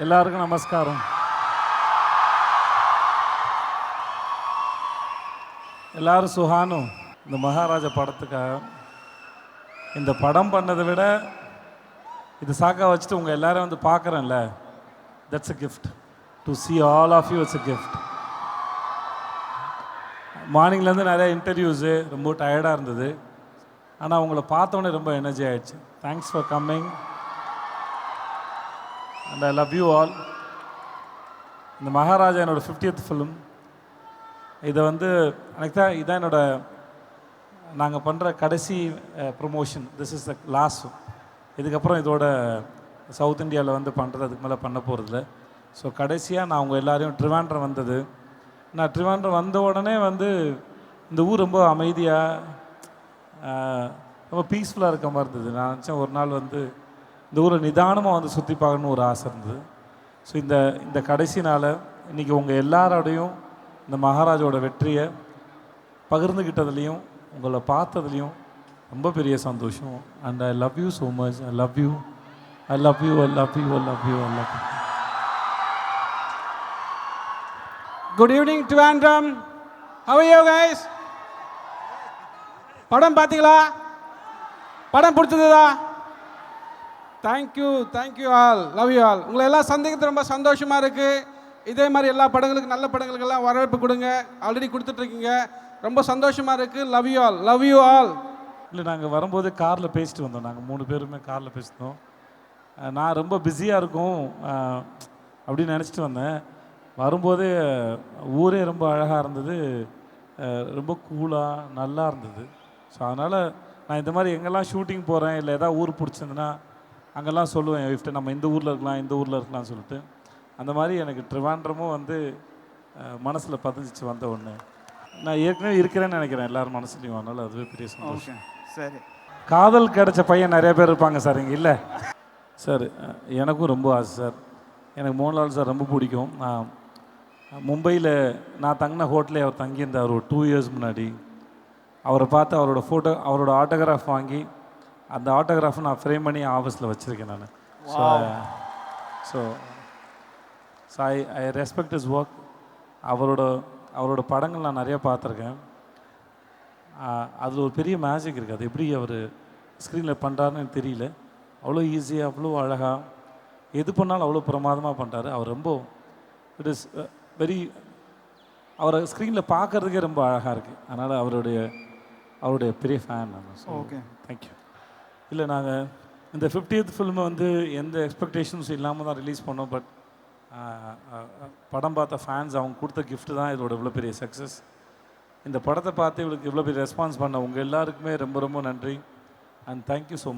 எல்லாருக்கும் நமஸ்காரம். எல்லாரும் சுஹானும் இந்த மகாராஜா படத்துக்காக இந்த படம் பண்ணதை விட இது சாக்கா வச்சுட்டு உங்கள் எல்லாரும் வந்து பார்க்குறேன்ல, that's a gift to see all of you. It's a gift. மார்னிங்லேருந்து நிறைய இன்டர்வியூஸு, ரொம்ப டயர்டாக இருந்தது. ஆனால் உங்களை பார்த்தோன்னே ரொம்ப எனர்ஜி ஆகிடுச்சு. Thanks for coming and I love you all. இந்த மகாராஜா என்னோட 50th ஃபிலிம். இதை வந்து எனக்கு தான் இதான் நாங்கள் பண்ணுற கடைசி promotion. This is the last. இதுக்கப்புறம் இதோட சவுத் இந்தியாவில் வந்து பண்ணுறது அதுக்கு மேலே பண்ண போகிறதில்ல. ஸோ கடைசியாக நான் உங்கள் எல்லாரையும் ட்ரிவாண்ட்ரம் வந்தது. நான் ட்ரிவாண்ட்ரம் வந்த உடனே வந்து இந்த ஊர் ரொம்ப அமைதியாக ரொம்ப பீஸ்ஃபுல்லாக இருக்க மாதிரி இருந்தது. நான் நினச்சேன் ஒரு நாள் வந்து இந்த ஊரை நிதானமாக வந்து சுற்றி பார்க்கணுன்னு ஒரு ஆசை இருந்தது. ஸோ இந்த கடைசி நாளை இன்றைக்கி உங்கள் எல்லாரோடையும் இந்த மகாராஜோட வெற்றியை பகிர்ந்துக்கிட்டதுலேயும் உங்களை பார்த்ததுலேயும் ரொம்ப பெரிய சந்தோஷம். And I love you so much. I love you, I love you, I love you, I love you, I love you. Good evening, Trivandrum. How are you guys? படம் பார்த்தீங்களா? படம் பிடிச்சதா? Thank you all, love you all. உங்களை எல்லாம் சந்திக்கிறது ரொம்ப சந்தோஷமாக இருக்குது. இதே மாதிரி எல்லா படங்களுக்கு, நல்ல படங்களுக்கெல்லாம் வரவேற்பு கொடுங்க. ஆல்ரெடி கொடுத்துட்ருக்கீங்க. ரொம்ப சந்தோஷமாக இருக்குது. Love you all, love you all. இல்லை, நாங்கள் வரும்போது காரில் பேசிட்டு வந்தோம். நாங்கள் 3 பேருமே காரில் பேசிட்டோம். நான் ரொம்ப பிஸியாக இருக்கும் அப்படின்னு நினச்சிட்டு வந்தேன். வரும்போதே ஊரே ரொம்ப அழகாக இருந்தது, ரொம்ப கூலாக நல்லா இருந்தது. ஸோ அதனால் நான் இந்த மாதிரி எங்கெல்லாம் ஷூட்டிங் போகிறேன் இல்லை எதாவது ஊர் பிடிச்சிருந்துன்னா அங்கெல்லாம் சொல்லுவேன் என் ஒய்ஃப்ட்ட, நம்ம இந்த ஊரில் இருக்கலாம், இந்த ஊரில் இருக்கலாம்னு சொல்லிட்டு. அந்த மாதிரி எனக்கு ட்ரிவாண்ட்ரமும் வந்து மனசில் பதிஞ்சிச்சு வந்த ஒன்று. நான் ஏற்கனவே இருக்கிறேன்னு நினைக்கிறேன் எல்லாரும் மனசுலையும். அதனால் அதுவே பெரிய சந்தோஷம். சரி, காதல் கிடைச்ச பையன் நிறைய பேர் இருப்பாங்க சார் இங்கே, இல்லை சார்? எனக்கும் ரொம்ப ஆசை சார். எனக்கு மோகன்லால் சார் ரொம்ப பிடிக்கும். நான் மும்பையில் நான் தங்கின ஹோட்டலே அவர் தங்கியிருந்தார் ஒரு 2 இயர்ஸ் முன்னாடி. அவரை பார்த்து அவரோட ஃபோட்டோ, அவரோட ஆட்டோகிராஃப் வாங்கி அந்த ஆட்டோகிராஃபை நான் ஃப்ரேம் பண்ணி ஆஃபீஸில் வச்சுருக்கேன் நான். So I respect is work. அவரோட படங்கள் நான் நிறையா பார்த்துருக்கேன். அதில் ஒரு பெரிய மேஜிக் இருக்குது. அது எப்படி அவர் ஸ்க்ரீனில் பண்ணுறாருன்னு எனக்கு தெரியல. அவ்வளோ ஈஸியாக, அவ்வளோ அழகாக, எது பண்ணாலும் அவ்வளோ பிரமாதமாக பண்ணுறாரு. அவர் ரொம்ப இட் இஸ் அவரை ஸ்க்ரீனில் பார்க்குறதுக்கே ரொம்ப அழகாக இருக்குது. அதனால் அவருடைய பெரிய ஃபேன் நான். Okay, thank you. இல்லை, நாங்கள் இந்த 50th ஃபில்மை வந்து எந்த எக்ஸ்பெக்டேஷன்ஸும் இல்லாமல் தான் ரிலீஸ் பண்ணோம். பட் படம் பார்த்த ஃபேன்ஸ் அவங்க கொடுத்த கிஃப்ட்டு தான் இதோட இவ்வளோ பெரிய சக்ஸஸ். இந்த படத்தை பார்த்து இவளுக்கு இவ்வளோ பெரிய ரெஸ்பான்ஸ் பண்ண உங்கள் எல்லாருக்குமே ரொம்ப ரொம்ப நன்றி. And thank you so much.